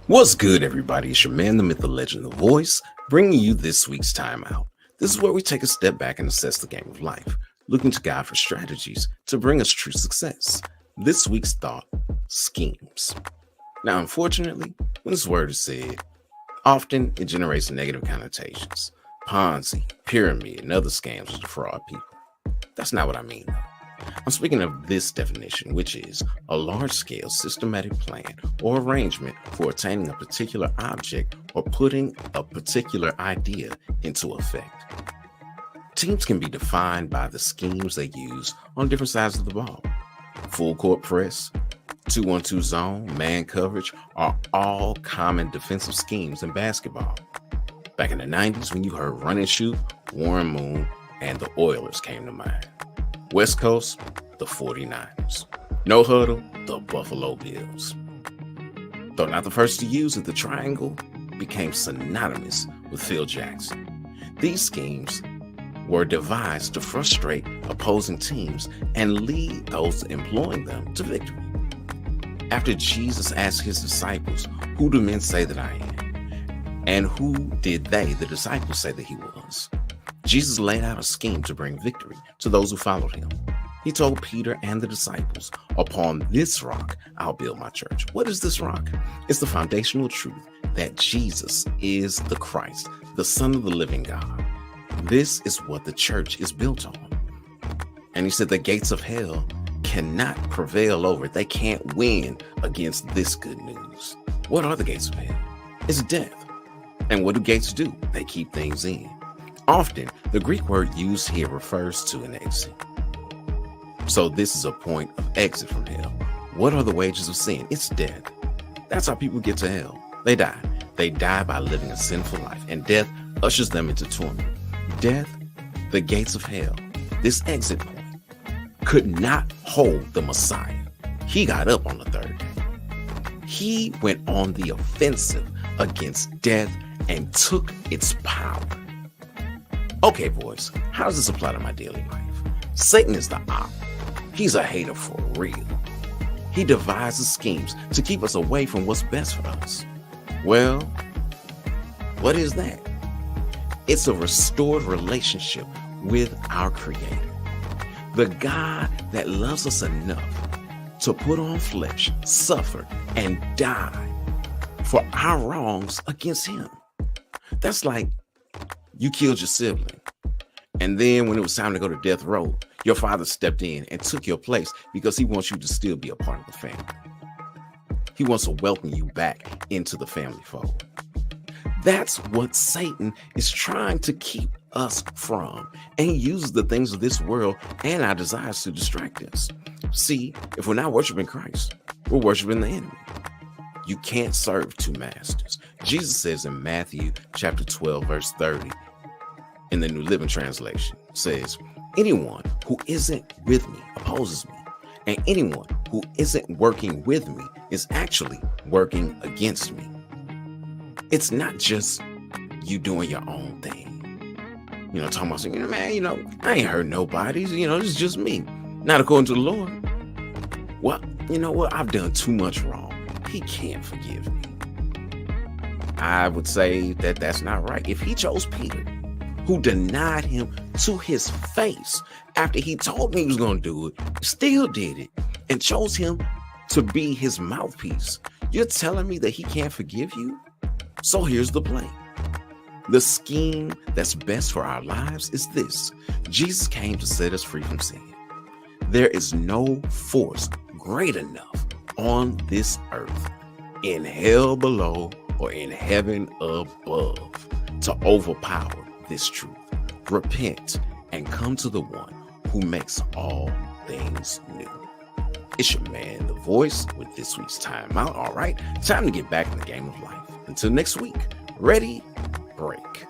What's good, everybody? It's your man, the myth, the legend, the voice, bringing you this week's timeout. This is where we take a step back and assess the game of life, looking to God for strategies to bring us true success. This week's thought: schemes. Now, unfortunately, when this word is said, often it generates negative connotations. Ponzi, pyramid, and other scams to defraud people. That's not what I mean, though. I'm speaking of this definition, which is a large-scale systematic plan or arrangement for attaining a particular object or putting a particular idea into effect. Teams can be defined by the schemes they use on different sides of the ball. Full court press, 2-1-2 zone, man coverage are all common defensive schemes in basketball. Back in the 90s, when you heard run and shoot, Warren Moon and the Oilers came to mind. West Coast, the 49ers. No huddle, the Buffalo Bills. Though not the first to use it, the triangle became synonymous with Phil Jackson. These schemes were devised to frustrate opposing teams and lead those employing them to victory. After Jesus asked his disciples, "Who do men say that I am?" and who did they, the disciples, say that he was? Jesus laid out a scheme to bring victory to those who followed him. He told Peter and the disciples, "Upon this rock, I'll build my church." What is this rock? It's the foundational truth that Jesus is the Christ, the Son of the living God. This is what the church is built on. And he said the gates of hell cannot prevail over it. They can't win against this good news. What are the gates of hell? It's death. And what do gates do? They keep things in. Often, the Greek word used here refers to an exit. So this is a point of exit from hell. What are the wages of sin? It's death. That's how people get to hell. They die. They die by living a sinful life, and death ushers them into torment. Death, the gates of hell, this exit point, could not hold the Messiah. He got up on the third day. He went on the offensive against death and took its power. Okay, boys, how does this apply to my daily life? Satan is the op. He's a hater for real. He devises schemes to keep us away from what's best for us. Well, what is that? It's a restored relationship with our Creator, the God that loves us enough to put on flesh, suffer, and die for our wrongs against him. That's like you killed your sibling, and then when it was time to go to death row, your father stepped in and took your place because he wants you to still be a part of the family. He wants to welcome you back into the family fold. That's what Satan is trying to keep us from, and he uses the things of this world and our desires to distract us. See, if we're not worshiping Christ, we're worshiping the enemy. You can't serve two masters. Jesus says in Matthew chapter 12, verse 30, in the New Living Translation, says, "Anyone who isn't with me opposes me, and anyone who isn't working with me is actually working against me." It's not just you doing your own thing. Talking about saying, man, I ain't hurt nobody. It's just me. Not according to the Lord. Well, you know what? I've done too much wrong. He can't forgive me. I would say that that's not right. If he chose Peter, who denied him to his face after he told me he was going to do it, still did it, and chose him to be his mouthpiece, you're telling me that he can't forgive you? So here's the plan. The scheme that's best for our lives is this: Jesus came to set us free from sin. There is no force great enough on this earth, in hell below, or in heaven above, to overpower this truth. Repent and come to the one who makes all things new. It's your man, The Voice, with this week's timeout. All right, time to get back in the game of life. Until next week, ready, break.